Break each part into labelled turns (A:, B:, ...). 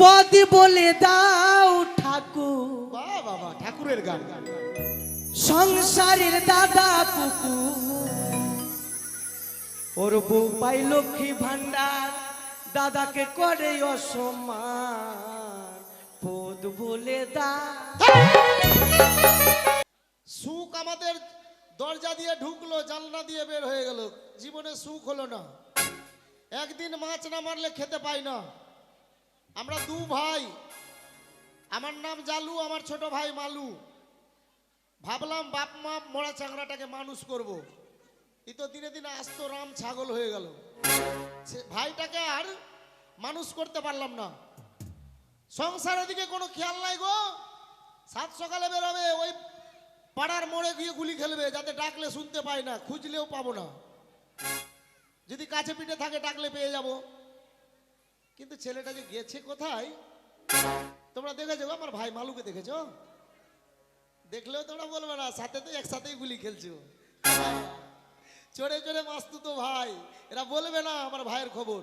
A: পদ বলে দাও ঠাকুর।
B: বাহ বাবা, ঠাকুরের গান।
A: সংসারের দাদা কুকুর, ওর বউ পাই লক্ষ্মী ভান্ডার, দাদাকে করে অসম্মান, পদ বলে দাও।
B: সুখ আমাদের দরজা দিয়ে ঢুকলো, জানলা দিয়ে বের হয়ে গেল, জীবনে সুখ হলো না। একদিন মাছ না মারলে খেতে পাই না। আমরা দু ভাই, আমার নাম জালু, আমার ছোট ভাই মালু। ভাবলাম বাপ মা মরা চাংড়াটাকে মানুষ করব। ই তো দিনে দিনে আস্ত রাম ছাগল হয়ে গেল। ভাইটাকে আর মানুষ করতে পারলাম না। সংসারের দিকে কোনো খেয়াল নাই গো। সাত সকালে বেরোবে, ওই পাড়ার মোড়ে গিয়ে গুলি খেলবে, যাতে ডাকলে শুনতে পাই না, খুঁজলেও পাবো না। যদি কাছে পিঠে থাকে ডাকলে পেয়ে যাব। কিন্তু ছেলেটা যে গেছে কোথায়, তোমরা দেখেছো? আমার ভাই মালুকে দেখেছো? দেখলেও তোমরা বলবে না, সাথে তো একসাথেই গুলি খেলছো। চড়ে চড়ে মাস্তু তো ভাই, এরা বলবে না আমার ভাইয়ের খবর।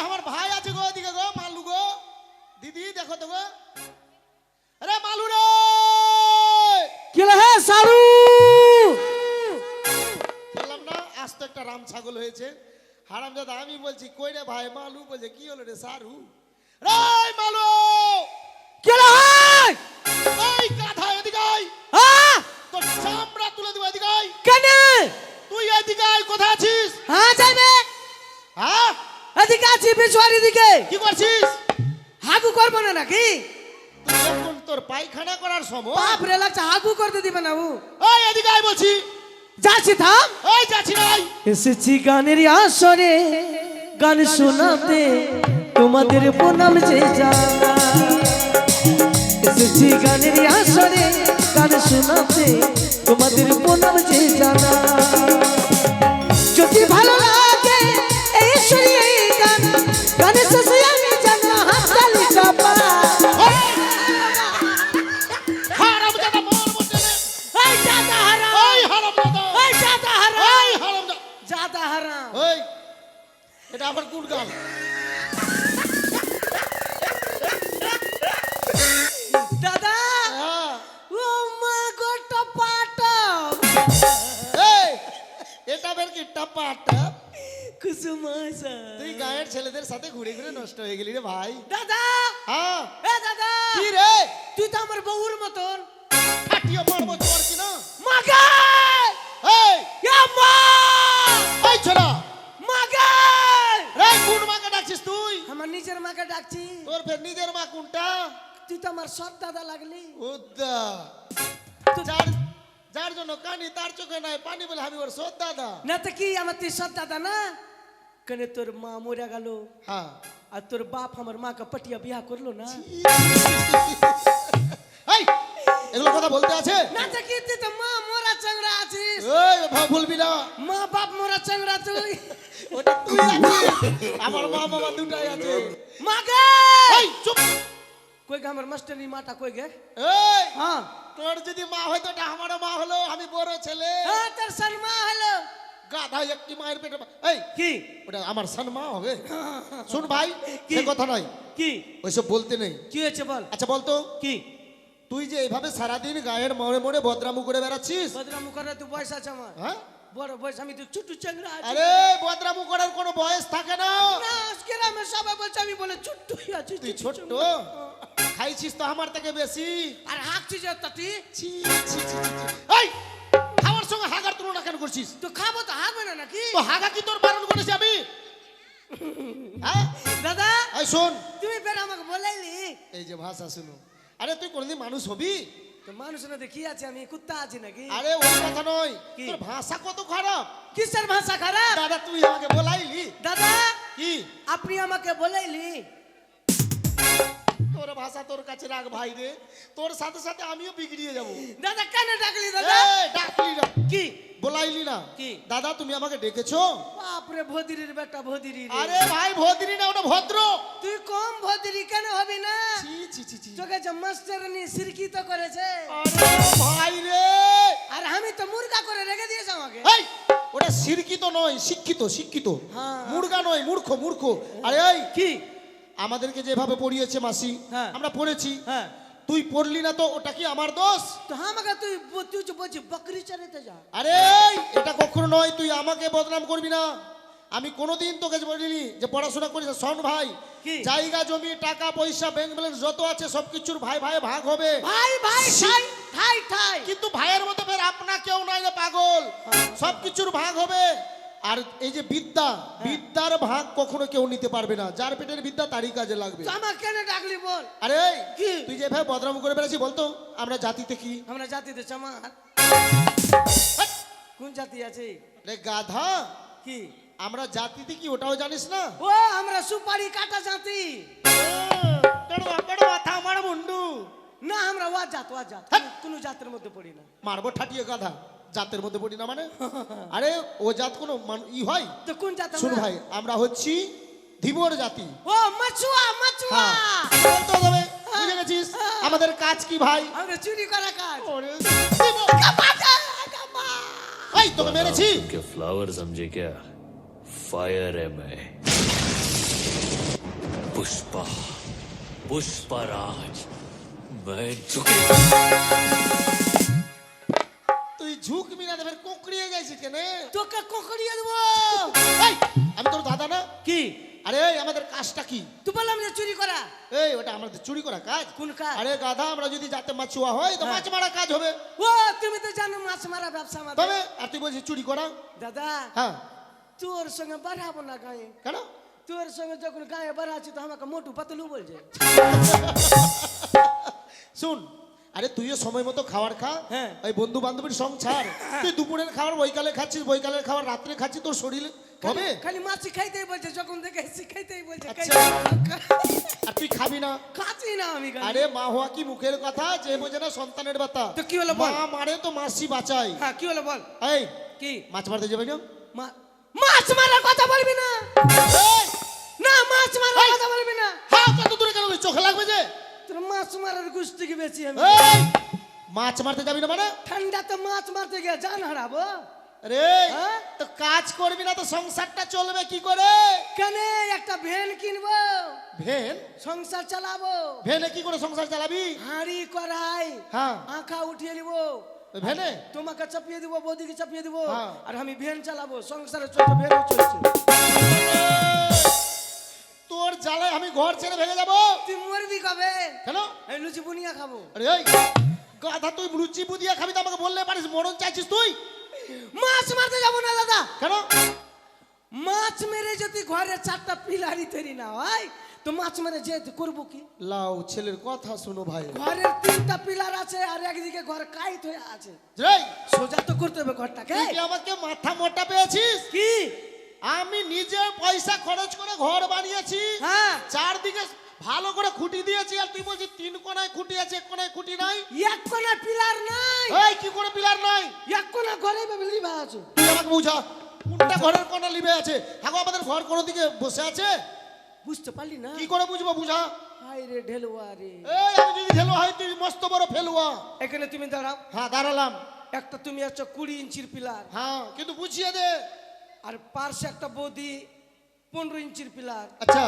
B: আমার ভাই আছে গো, দিকে গো, মালু গো, দিদি দেখো তো গো। আরে মালু রে,
A: কি হে সারু,
B: বললাম না আজ তো একটা রাম ছাগল হয়েছে। হারামজাদা আমি বলছি কই রে ভাই? মালু বলছে কি হলো রে সারু? রে মালু,
A: কি হে
B: এই গাধা এদিকে আয়। তোর চামড়া তুলে দিব, এদিকে আয়।
A: কেন
B: তুই এদিকে আয়, কোথায় আছিস?
A: হ্যাঁ যাইবে,
B: হ্যাঁ
A: এদিকে আছি বিছুয়ারি দিকে।
B: কি করছিস?
A: হাগু করবো না নাকি?
B: তুই যখন তোর পায়খানা করার সময়
A: বাপ রে লাগছে, হাগু করতে দিবে না ও।
B: ওই এদিকে আয় বলছি।
A: যাচ্ছি থাম।
B: ওই যাচ্ছি নাই।
A: এসেছি গানের আসরে, গান শোনাতে তোমাদের প্রণাম যে জানা। এসেছি গানের আসরে, গান শোনাতে তোমাদের প্রণাম যে জানা। যদি ভালো লাগে এই ঈশ্বরী এই গান, গানের শেষে আমি জানা হাততালি চাপা।
B: হারামজাদা মার মধ্যে রে।
A: এই জাদা হারাম,
B: ওই হারামজাদা,
A: এই জাদা হারাম,
B: ওই হারামজাদা,
A: জাদা হারাম।
B: ওই এটা আবার কোন গান?
A: দাদা
B: হ্যাঁ।
A: ও মা গো টপাটা,
B: এই এটা বের কি টাপাটা?
A: কুসুমাসা।
B: তুই গায়ের ছেলেদের সাথে ঘুরে ঘুরে নষ্ট হয়ে গেলি রে ভাই।
A: দাদা,
B: হ্যাঁ
A: এ দাদা,
B: কি রে?
A: তুই তো আমার বউর মতন।
B: ফাটিয়ে মারবো তোর কি না?
A: মাগাই,
B: এই
A: ইয়া মা,
B: এই ছোড়া,
A: মাগাই।
B: রে কোন মাকে ডাকছিস তুই?
A: আমার নিজের মাকে ডাকছি।
B: তোর ফের নিজের মা কোনটা?
A: তুই তো আমার সৎ দাদা লাগলি।
B: উদ্দা, যার যার জন্য কানি তার চোখে নাই পানি বলে আমি ওর সৎ দাদা।
A: না তো কি আমার তুই সৎ দাদা না? কেন তোর মা মরে গেল
B: হ্যাঁ,
A: আর তোর বাপ আমার মাকে পটিয়া বিয়া করলো না?
B: এই এগুলো কথা বলতে আছে?
A: না তো কি তুই তো মা মোরা চাংড়া আছিস।
B: এই ভাব বলবি না।
A: মা বাপ মোরা চাংড়া তুই।
B: ওটা তুই আছিস, আমার মা বাবা দুটাই আছে।
A: মাগাই,
B: এই চুপ।
A: কই গে আমার মাস্টারনি মাটা কই গে?
B: এই
A: হ্যাঁ
B: তোর যদি মা হয়তো এটা আমারও মা হলো, আমি বড় ছেলে।
A: হ্যাঁ তোর সন্মা হলো।
B: গাধা একটি মায়ের পেটে এই
A: কি
B: ওটা আমার সন্মা হবে? শুন ভাই, সে কথা নয়,
A: কি
B: ওইসব বলতে নেই।
A: কি হয়েছে বল।
B: আচ্ছা বলতো,
A: কি
B: তুই যে এইভাবে সারাদিন গায়ের মোড়ে মোড়ে বদরামু করে বেড়াচ্ছিস,
A: বদরামু করে তুই বয়স আছে আমার?
B: হ্যাঁ?
A: বড় বয়স, আমি তো ছোট চাংড়া আছি।
B: আরে বদরামু করার কোনো বয়স থাকে না।
A: না আজকে আমি সবাই বলছে আমি বলে ছোট্ট আছি।
B: তুই ছোট্ট, খাইছিস তো আমার থেকে বেশি।
A: আর হাঁকছিস তো তুই।
B: ছি ছি ছি ছি। এই খাওয়ার সঙ্গে হাগার তুলনা কেন করছিস?
A: তো খাবো তো হাঁকবে না নাকি?
B: তো হাগা কি তোর বারণ করেছি আমি? হ্যাঁ
A: দাদা
B: এই শোন,
A: তুমি বের আমাকে বলাইলি।
B: এই যে ভাষা শুনো। আরে তুই কোনদিন মানুষ হবি?
A: তো মানুষ না দেখি আছে, আমি কুত্তা আছি নাকি?
B: আরে ওই কথা নয়,
A: কি?
B: তোর ভাষা কত খারাপ।
A: কিসের ভাষা খারাপ?
B: দাদা তুই আমাকে বলাইলি।
A: দাদা
B: কি
A: আপনি আমাকে বলাইলি।
B: তোর ভাষা তোর কাছে রাখ ভাই রে, তোর সাথে সাথে আমিও বিগড়িয়ে যাবো।
A: দাদা কেন ডাকলি দাদা?
B: এই ডাকলি না,
A: কি
B: বলাইলি না।
A: কি?
B: দাদা তুমি আমাকে ডেকেছো?
A: বাপরে ভদিরির বেটা ভদিরি রে।
B: আরে ভাই ভদ্রি না, ওটা ভদ্র।
A: তুই কম ভদিরি কেন হবি না?
B: ছি ছি ছি ছি।
A: তোকে যে মাস্টারনি শিরকিত করেছে,
B: আরে ভাই রে,
A: আর আমি তো মুরগা করে রেখে দিয়েছে আমাকে।
B: এই ওটা শিক্ষিত নয়, শিক্ষিত শিক্ষিত।
A: হ্যাঁ।
B: মুর্গা নয়, মূর্খ মূর্খ। আরে এই
A: কি
B: আমাদেরকে যেভাবে পড়িয়েছে মাসি,
A: হ্যাঁ।
B: আমরা পড়েছি,
A: হ্যাঁ
B: তুই পড়লি না তো ওটা কি আমার দোষ?
A: তো আমাকে তুই যে বলছি বকরি চড়াতে যা।
B: আরে এটা কখনো নয়, তুই আমাকে বদনাম করবি না। আমি কোনোদিন তোকে বলিনি যে পড়াশোনা করিস না। শোন ভাই,
A: কি?
B: জায়গা জমি টাকা পয়সা ব্যাংক ব্যালেন্স যত আছে সবকিছুর ভাই ভাই ভাগ হবে,
A: ভাই ভাই ঠাই ঠাই ঠাই।
B: কিন্তু ভাইয়ের মতো ফের আপনা কেউ নাই রে পাগল, সবকিছুর ভাগ হবে। আর এই যে বিদ্যা, বিদ্যার ভাগ কখনো কেউ নিতে পারবে না। যার পেটের বিদ্যা তারই কাজে লাগবে।
A: তো আমাকে কেন ডাকলি বল?
B: আরে
A: কি?
B: তুই যে ভাই বদনাম করে বেড়াচ্ছিস, বলতো আমরা জাতিতে কি?
A: আমরা জাতিতে চামার। কোন জাতি আছে
B: রে গাধা,
A: কি?
B: আমরা জাতিতে কি ওটাও জানিস না?
A: ও আমরা সুপারি কাটা জাতি
B: মাথা আমার মুন্ডু।
A: না, আমরা ওয়া জাত কোন জাতের মধ্যে পড়ি না।
B: মারবো ঠাটিয়ে গাধা, জাতের মধ্যে পড়ি না মানে? আরে ও জাত কোনো ই হয়?
A: তো কোন জাত?
B: শুন ভাই, আমরা হচ্ছি ধীবর জাতি।
A: ও মাছুয়া মাছুয়া।
B: বলতে হবে, বুঝে গেছিস? আমাদের কাজ কি ভাই?
A: আমরা চুরি করা কাজ।
B: ওরে,
A: কাপাটা, কাপা।
B: এই তোকে মেরেছি।
C: क्या फ्लावर समझे क्या? फायर है मैं, पुष्पा, पुष्पराज। मैं झुके
B: তুই ঝুঁকবি না, ফের কোকড়িয়ে যাইছিস কেন?
A: তোকে কোকড়িয়ে দেবো।
B: এই, আমি তোর দাদা না?
A: কি?
B: আরে এই আমাদের কাজটা কি?
A: তুই বললাম যে চুরি করা।
B: এই ওটা আমাদের চুরি করা কাজ।
A: কোন কাজ?
B: আরে গাধা, আমরা যদি যাতে মাছুয়া হয় তো মাছ মারা কাজ হবে।
A: ও তুমি তো জানো মাছ মারা ব্যবসা আমাদের।
B: তবে আর তুই বলছিস চুরি করা?
A: দাদা
B: হ্যাঁ,
A: তোর সঙ্গে বাড়াবো না গায়ে।
B: কেন?
A: তোর সঙ্গে যখন গায়ে বাড়াচ্ছি তো আমাকে মোটু পাতলু বলছে।
B: শুন, আরে তুইও সময় মতো খাবার খা।
A: হ্যাঁ।
B: ওই বন্ধু বান্ধবীর সঙ্গ ছাড়। তুই দুপুরের খাবার বৈকালে খাচ্ছিস, বৈকালের খাবার রাত্রে খাচ্ছিস, তোর শরীরে হবে?
A: খালি মাছি খাইতেই বলছে, যখন দেখে শিখাইতেই বলছে।
B: আচ্ছা। আর তুই খাবি না?
A: খাচ্ছি না আমি।
B: আরে মা হওয়া কি মুখের কথা, যে বোঝে না সন্তানের ব্যথা।
A: তো কি হলো বল?
B: মা মারে তো মাসি বাঁচায়।
A: হ্যাঁ কি হলো বল?
B: এই
A: কি?
B: মাছ মারতে যাবে না?
A: মাছ মারার কথা বলবি না।
B: এই,
A: না মাছ মারার কথা বলবি না।
B: হ্যাঁ কত দূরে কেন? চোখে লাগবে যে।
A: তোর মাছ মারার গুষ্টি কি বেশি আমি?
B: এই, মাছ মারতে যাবি না মানে?
A: ঠান্ডাতে মাছ মারতে গিয়ে জান হারাবো।
B: আরে
A: হ্যাঁ?
B: তো কাজ করবি না তো সংসারটা চলবে কি করে?
A: কেন একটা ভ্যান কিনবো,
B: ভ্যান?
A: সংসার চালাবো।
B: ভ্যানে কি করে সংসার চালাবি?
A: হাঁড়ি কড়াই
B: হ্যাঁ,
A: আঁকা উঠিয়ে নিব,
B: ওই ভ্যানে?
A: তোমাকে চাপিয়ে দিব, বৌদিকে চাপিয়ে দিব,
B: হ্যাঁ।
A: আর আমি ভ্যান চালাবো। সংসারে চলছে, ভ্যানও চলছে।
B: তোর জ্বালায় আমি ঘর ছেড়ে ভেঙে যাবো।
A: তুই মরবি কবে?
B: কেন?
A: এই লুচি বুনিয়া খাবো।
B: আরে এই গাধা, তুই লুচি বুদিয়া খাবি তো আমাকে বললে পারিস। মরণ চাইছিস তুই?
A: মাছ মারতে যাবো না দাদা।
B: কেন?
A: মাছ মেরে যদি ঘরে 4টা পিলারি তৈরি না হয় তো মাছ মেরে যে করবো কি?
B: লাও, ছেলের কথা শোনো ভাই।
A: ঘরের 3টা পিলার আছে আর একদিকে ঘর কাইট হয়ে আছে।
B: এই,
A: সোজা তো করতে হবে ঘরটাকে।
B: তুই কি আমাকে মাথা মোটা পেয়েছিস?
A: কি?
B: আমি নিজে পয়সা খরচ করে ঘর বানিয়েছি,
A: হ্যাঁ।
B: চারদিকে ভালো করে খুঁটি দিয়েছি, আর তুই বলছিস 3 কোণায় খুঁটি আছে, 1 কোণায় খুঁটি নাই।
A: এক কোনা পিলার নাই।
B: এই কি করে পিলার নাই?
A: এক কোনা ঘরে লিভা আছে।
B: তুই আমাকে বুঝা কোনটা ঘরের কোণা লিবে আছে। হাগো আমাদের ঘর কোন দিকে বসে আছে?
A: বুঝতে পারলি না?
B: কি করে বুঝবো? বুঝা।
A: হাই রে ঢেলুয়া রে।
B: এই আমি যদি ঢেলো হয়, তুই মস্ত বড় ফেলুয়া।
A: এখানে তুমি দাঁড়াও।
B: হ্যাঁ দাঁড়ালাম।
A: একটা তুমি আছো 20 ইঞ্চির পিলার,
B: হ্যাঁ কিন্তু বুঝিয়ে দে।
A: আর পার্শ্বে একটা বৌদি 15 ইঞ্চির পিলার।
B: আচ্ছা।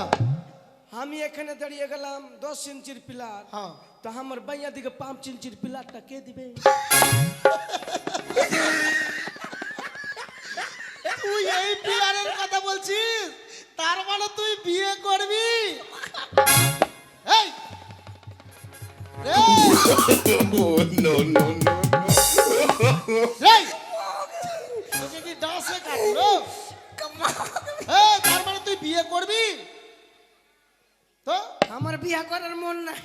A: আমি এখানে দাঁড়িয়ে গেলাম 10 ইঞ্চির পিলার।
B: হ্যাঁ,
A: তো আমার বাইয়া দিকে 5 ইঞ্চির পিলারটা কে দিবে?
B: তুই এই পিলারের কথা বলছিস, তার মানে তুই বিয়ে করবি? এই
C: no no no
B: এই, তোকে কি ডাসে কাটলো? এই তার মানে তুই বিয়ে করবি? তো
A: আমার বিয়া করার মন নাই।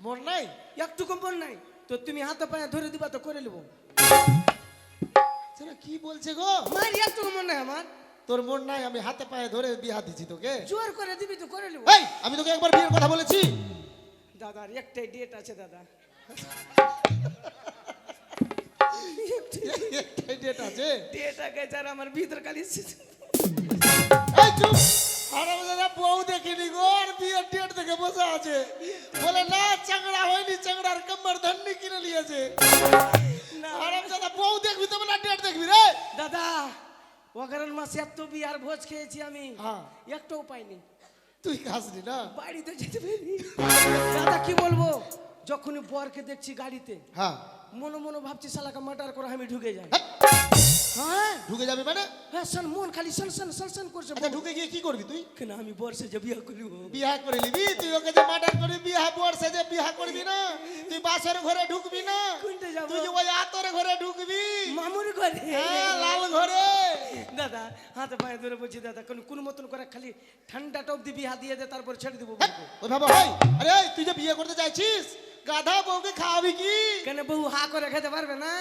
B: মন নাই?
A: একটুকু মন নাই তো তুমি হাতে পায়ে ধরে দিবা তো করে নেবো।
B: সেটা কি বলছে গো?
A: আমার একটুকু মন নাই আমার।
B: তোর মন নাই, আমি হাতে পায়ে ধরে বিয়া দিছি তোকে।
A: জোর করে দিবি তো করে নেবো।
B: এই আমি তোকে একবার বিয়ের কথা বলেছি।
A: দাদার একটাই ডেট আছে দাদা।
B: একটাই ডেট আছে।
A: ডেট আগে যার আমার ভিতর খালি
B: এই চুপ। হারামজাদা বউ দেখিনি গো, আর বিয়ের ডেট দেখে বসে আছে। বলে না চাংড়া হয়নি, চাংড়ার কম্বর ধন্নি কিনে নিয়েছে।
A: না
B: হারামজাদা বউ দেখবি তবে না ডেট দেখবি রে।
A: দাদা, অগ্রহণ মাসে এত বিয়ার ভোজ খেয়েছি আমি,
B: হ্যাঁ।
A: একটাও পাইনি।
B: তুই খাসনি না?
A: বাড়িতে যেতে পারি দাদা কি বলবো, যখনই বরকে দেখছি গাড়িতে
B: হ্যাঁ
A: মনে মনে ভাবছি শালাকে মার্ডার করে আমি ঢুকে যাই।
B: হ্যাঁ,
A: হ্যাঁ
B: ঢুকে যাবি মানে?
A: হ্যাঁ শোন, মন খালি সন সন সন সন করছে।
B: আচ্ছা ঢুকে গিয়ে কি করবি তুই?
A: কেন আমি বর্ষে যে বিয়ে করব,
B: বিয়া করে নিবি তুই? ওকে যে মার্ডার করবি, বিয়া বর্ষে যে বিয়া করবি না? তুই বাসের ঘরে ঢুকবি না?
A: কোনটা যাবো?
B: তুই যে ওই আতর ঘরে ঢুকবি।
A: মামুর ঘরে।
B: হ্যাঁ, লাল ঘরে।
A: দাদা হাতে পায়ে ধরে বলছি দাদা কোন মতন করে খালি ঠান্ডাটা অব্দি বিয়া দিয়ে দে, তারপর ছেড়ে দেবো।
B: ওই বাবা ভাই, আরে তুই যে বিয়ে করতে চাইছিস, গাধা বউকে খাওয়াবি কি?
A: কেন বউ হা করে খেতে পারবে না?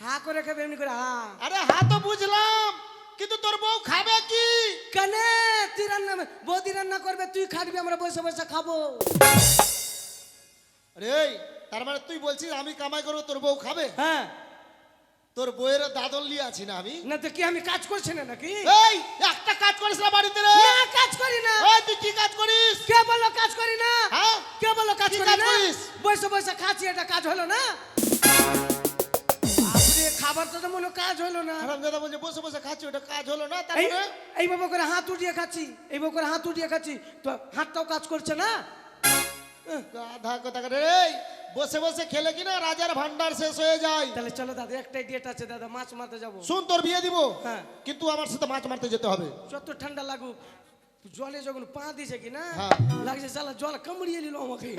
A: হা করে খাবে এমনি করে হা।
B: আরে হা তো বুঝলাম, কিন্তু তোর বউ খাবে কি?
A: কেন তুই রান্না, বৌদি রান্না করবে, তুই খাবি, আমরা বসে বসে খাবো।
B: আরে তার মানে তুই বলছিস আমি কামাই করবো, তোর বউ খাবে?
A: হ্যাঁ
B: তোর বউয়ের দাদন লিয়ে আছি না আমি?
A: না তো কি আমি কাজ করছি না নাকি?
B: এই একটা কাজ করিস না বাড়িতে রে?
A: না কাজ করি না।
B: এই তুই কি কাজ করিস?
A: কে বললো কাজ করি না?
B: হ্যাঁ
A: কে বললো কাজ
B: কি
A: করি
B: কাজ
A: না?
B: করিস?
A: বসে বসে খাচ্ছি, এটা কাজ হলো না? আপনি খাবারটা তো মনে কাজ হলো না।
B: হারামজাদা বলছে বসে বসে খাচ্ছি, ওটা কাজ হলো না?
A: এই
B: তারপরে
A: এইভাবে করে হাত উঠিয়ে খাচ্ছি, এইভাবে করে হাত উঠিয়ে খাচ্ছি, তো হাতটাও কাজ করছে না?
B: গাধা কথা করে। এই বসে বসে খেলে কিনা রাজার ভান্ডার শেষ হয়ে যায়।
A: তাহলে চলো দাদা, একটাই ডেট আছে দাদা, মাছ মারতে যাবো।
B: শুন, তোর বিয়ে দিব,
A: হ্যাঁ।
B: কিন্তু আমার সাথে মাছ মারতে যেতে হবে।
A: যত ঠান্ডা লাগুক, জলে যখন পা দিছে কি না
B: হ্যাঁ।
A: লাগছে, শালা জল কামড়িয়ে নিল আমাকে।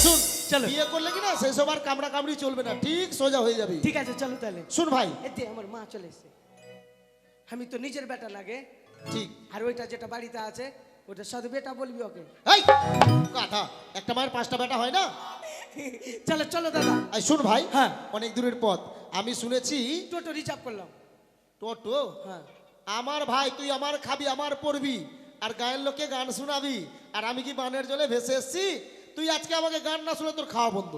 B: শুন,
A: চলো।
B: বিয়ে করলে কিনা সেই সব আর কামড়া কামড়ি চলবে না, ঠিক সোজা হয়ে যাবে।
A: ঠিক আছে চলো তাহলে।
B: শুন ভাই,
A: এতে আমার মা চলে এসছে, আমি তো নিজের বেটা লাগে,
B: ঠিক।
A: আর ওইটা যেটা বাড়িতে আছে ওটা সাধু বেটা বলবি ওকে।
B: এই গাধা, একটা মায়ের 5টা বেটা হয় না?
A: চলো চলো দাদা।
B: এই শুন ভাই,
A: হ্যাঁ।
B: অনেক দূরের পথ, আমি শুনেছি।
A: টোটো রিজার্ভ করলাম।
B: টোটো?
A: হ্যাঁ
B: আমার ভাই, তুই আমার খাবি, আমার পড়বি, আর গায়ের লোককে গান শোনাবি, আর আমি কি বানের জলে ভেসে এসছি? তুই আজকে আমাকে গান না শুনে তোর খাওয়া বন্ধ।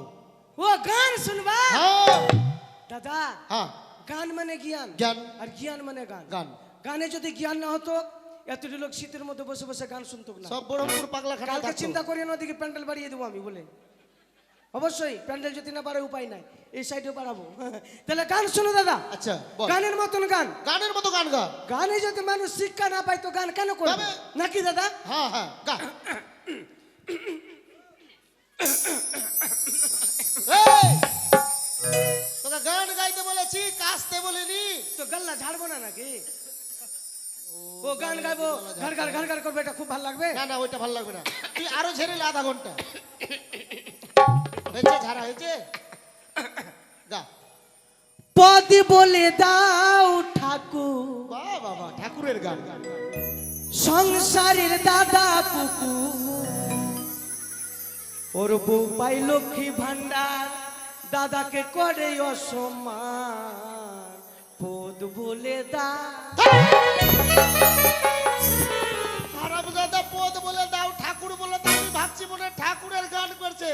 A: ও গান শুনবা?
B: হ্যাঁ
A: দাদা
B: হ্যাঁ,
A: গান মানে জ্ঞান,
B: জ্ঞান।
A: আর জ্ঞান মানে গান।
B: গান।
A: গানে যদি জ্ঞান না হতো এতটি লোক শীতের মধ্যে বসে বসে গান শুনতো না।
B: সব বড়পুর পাগলা খানা
A: কালকে চিন্তা করি না, ওদিকে প্যান্ডেল বাড়িয়ে দেবো আমি বলে। অবশ্যই প্যান্ডেল যদি না বাড়ে উপায় নাই, এই সাইডে বাড়াবো। তাহলে গান শোনো দাদা।
B: আচ্ছা বল।
A: গানের মতন গান,
B: গানের মতো গান গা।
A: গানে যদি মানুষ শিক্ষা না পায় তো গান কেন করবে
B: তবে-
A: নাকি দাদা?
B: হ্যাঁ হ্যাঁ, গা। এই, তোকে গান গাইতে বলেছি, কাশতে বলিনি।
A: তো গল্লা ঝাড়বো না নাকি? ও গান গাইবো, ঘর ঘর ঘর ঘর করবে, এটা খুব ভালো লাগবে।
B: না না, ওইটা ভালো লাগবে না, তুই আরো ঝেড়ে নে আধা ঘন্টা। হয়েছে, ঝাড়া হয়েছে, গা।
A: পদ বলে দাও ঠাকুর,
B: বাহ বাবা, ঠাকুরের গান।
A: সংসারের দাদা পুকু, ওর বউ পাই লক্ষ্মী ভান্ডার, দাদাকে করে অসম্মান, পদ বলে দাও।
B: হারামজাদা, পদ বলে দাও, ঠাকুর বলে দাও, আমি ভাবছি মনে হয় ঠাকুরের গান করছে।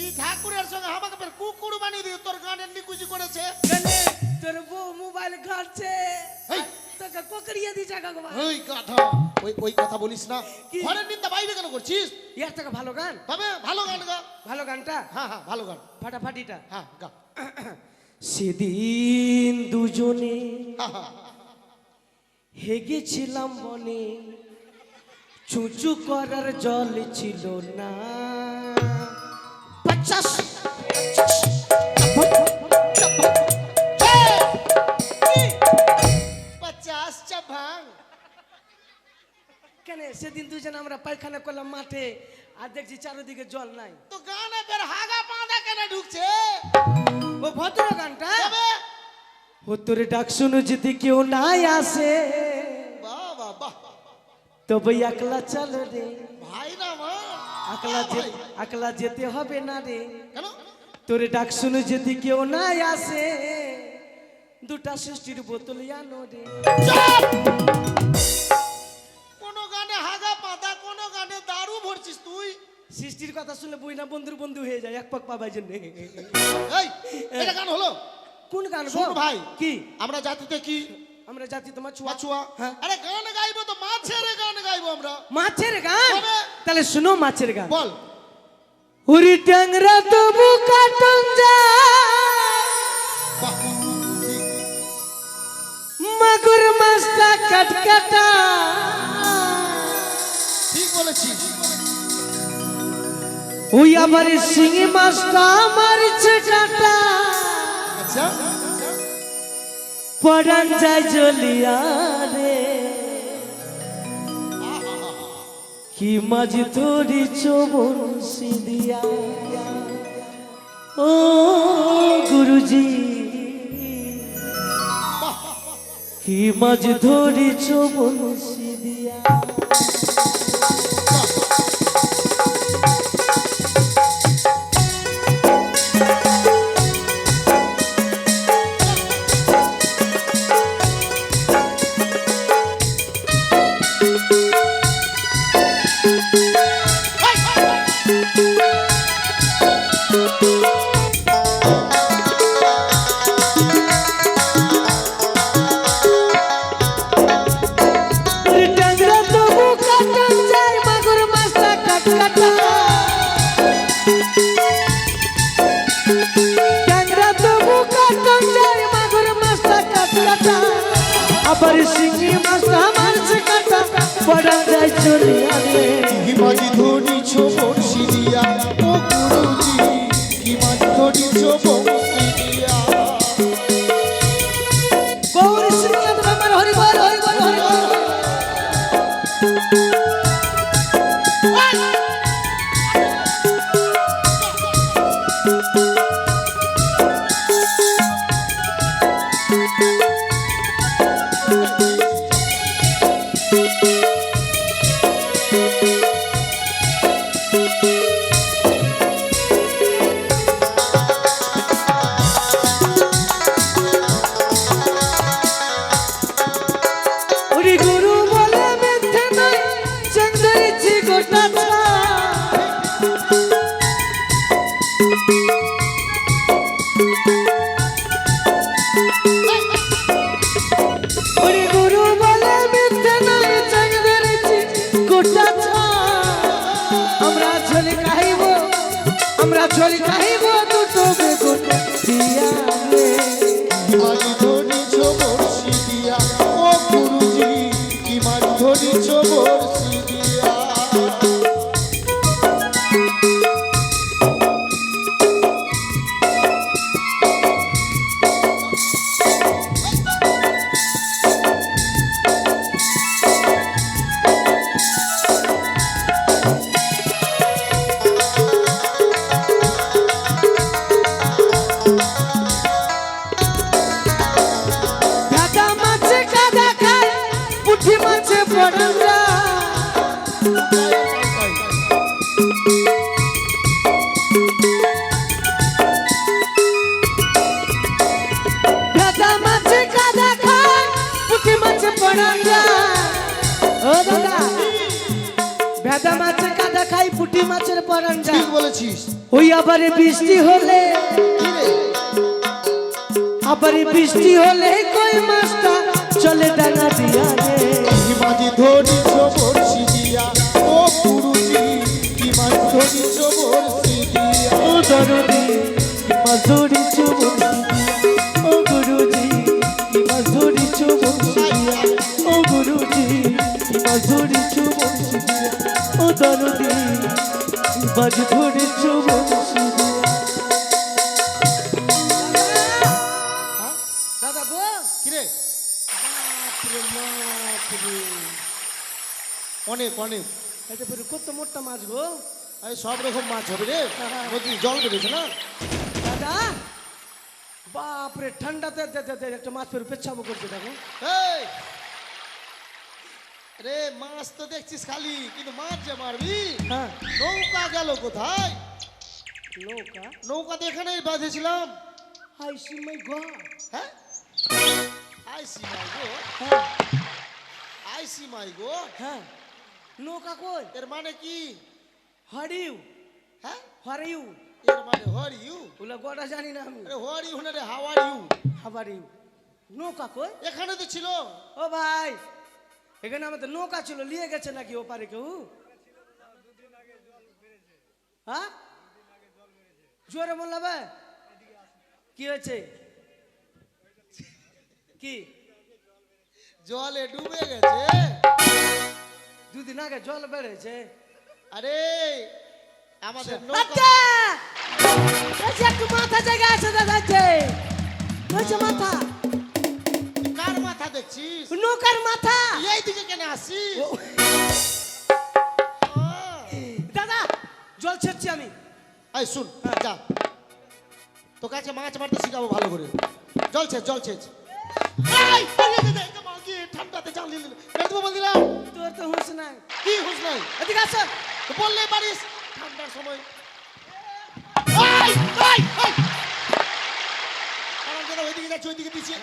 B: এই ঠাকুরের সঙ্গে আমাকে ফের কুকুর বানিয়ে দিয়ে তোর গানের নিকুচি করেছে।
A: কেনে তোর বউ মোবাইল ঘাটছে,
B: এই।
A: তোকে পকড়িয়ে দিছে কাকবা।
B: ওই গাধা, ওই কথা বলিস না।
A: কি?
B: ঘরের নিন্দা বাইরে কেন করছিস?
A: এর থেকে ভালো গান,
B: তবে ভালো গান গা।
A: ভালো গানটা
B: হ্যাঁ হ্যাঁ, ভালো গান।
A: ফাটাফাটিটা।
B: হ্যাঁ গা।
A: সেদিন দুজনে
B: হ্যাঁ, হ্যাঁ।
A: হেগেছিলাম বনে, চুচু করার জল ছিল না। 50
B: 50 টা ভাঙ।
A: কেন সেদিন দুজন আমরা পায়খানা করলাম মাঠে, আর দেখছি চারিদিকে জল নাই।
B: তো গানে ফের হাগা পাঁদা কেন ঢুকছে?
A: ও ভদ্র গানটা।
B: তবে
A: ও তোর ডাক শুনো যদি কেউ নাই আসে,
B: বাহ বাহ বাহ,
A: তবে একলা চল রে,
B: ভাই না মা,
A: একলা যেতে হবে না রে।
B: কেন?
A: তোর ডাক শুনো যদি কেউ নাই আসে, দুটা সৃষ্টির বোতল আনো রে।
B: চুপ! কোন গানে হাগা পাঁদা, কোন গানে দারু ভরছিস তুই?
A: সৃষ্টির কথা শুনলে বই না বন্ধুর বন্ধু হয়ে যায়, এক পাক পাবার জন্য।
B: এই, এটা গান হলো?
A: কোন গান গো?
B: শোন ভাই,
A: কি
B: আমরা জাতিতে কি
A: আমরা জাতি তোমার ছুয়া
B: মাছুয়া?
A: হ্যাঁ।
B: আরে গান গাইবো তো মাছের গান গাইবো আমরা।
A: মাছের গান?
B: তবে?
A: তাহলে শুনো মাছের গান।
B: বল।
A: উরি ট্যাংরা তবু কাটন যা,
B: বাহ, ঠিক।
A: মাগুর মাছটা কাটকাটা,
B: ঠিক বলেছিস।
A: ওই আবার শিঙি মাছটা মারছে কাটা
B: আচ্ছা
A: পড়ান যায় জ্বলিয়া রে কি মাঝ তোরি চবনসি দিয়া ও গুরুজি কি মাঝ ধরি চবনসি দিয়া আবার শিঙি মাছটা মারছে কাটা পড়া যায় চলিয়া রে
B: কি মাঝি ধরিছ বড়শি দিয়া ও গুরুজি কি মাঝি ধরিছ বড়শি দিয়া
A: গৌরী শ্রীনাথ বাবার হরি বল হরি বল হরি বল ওরে গুরু বলে মিথ্যে নাই চেন ধরেছি গোটা ওরে গুরু বলে মিথ্যে নাই চেন ধরেছি গোটা আমরা ঝোলি খাইব দুটো বেগুন দিয়া রে
B: কি মাঝি ধরিছ বড়শি দিয়া ও গুরুজি কি মাঝি ধরিছ বড়শি দিয়া
A: দাদা মাছে কাদা খায় পুঁটি মাছে পড়া দাদা মাছে কাদা খায় পুঁটি মাছে পড়া ও দাদা ভেদা মাছে কাদা খায় পুঁটি মাছের পড়া
B: ঠিক বলেছিস।
A: ওই আবার বৃষ্টি হলে কই মাছটা চলে ডাঙা দিয়া রে
B: কি মাঝি ধরিছ বড়শি দিয়া ও গুরুজি কি মাঝি ধরিছ বড়শি দিয়া
A: ও দরদি মজুরি চুবনসি ও গুরুজি মজুরি চুবনসি ও গুরুজি মজুরি চুবনসি ও দরদি মজুরি চুবনসি দাদা গো
B: কিরে অনেক অনেক
A: এটা পরে কত মোটা মাছ গো
B: এই সব রকম মাছ হবে রে নদী জল বেড়েছে না
A: দাদা বাপরে ঠান্ডাতে একটা মাছ ফের পেছাবো করছে দেখো
B: এই রে মাছ তো দেখছিস খালি কিন্তু মাছ যে মারবি
A: হ্যাঁ
B: নৌকা গেল কোথায়
A: নৌকা
B: নৌকা তো এখানেই বাঁধেছিলাম
A: হাই সি মাই গড
B: হ্যাঁ আইসি মাই গো
A: হ্যাঁ
B: আইসি মাই গো
A: হ্যাঁ নৌকা কই
B: এর মানে কি
A: হারিউ
B: হ্যাঁ
A: হারিউ
B: এর মানে হর ইউ
A: ওলা গোটা জানি না আমি
B: আরে হর ইউ না রে হাউ আর ইউ
A: হাবারিউ নৌকা কই
B: এখানে তো ছিল
A: ও ভাই এখানে আমাদের নৌকা ছিল নিয়ে গেছে নাকি ও পারে কেউ হ্যাঁ জোরে বললাবে কি হয়েছে কি
B: জলে ডুবে গেছে
A: দুদিন আগে জল বেড়েছে
B: আরে আমাদের নৌকা
A: আচ্ছা এই যে একটু মাথা জায়গা আছে দাদা আছে ওই যে মাথা
B: কার মাথা দেখছিস?
A: নৌকার মাথা
B: এই দিকে কেন আসিস?
A: দাদা জল ছেড়ছি আমি
B: এই শুন, যা তোর কাছে মাছ মারতে শিখাবো ভালো করে। জল ছেচ, জল ছেচ। এই, মাগি, ঠান্ডাতে জাল দিলি বেদবো বল দিলাম।
A: তোর তো হুঁশ নাই
B: কি হুঁশ নাই?
A: এদিকে আসো
B: তো বললে পারিস ঠান্ডার সময়। এই, এই, এই। আমার দাদা ওইদিকে যাচ্ছে, ওইদিকে পিছিয়ে।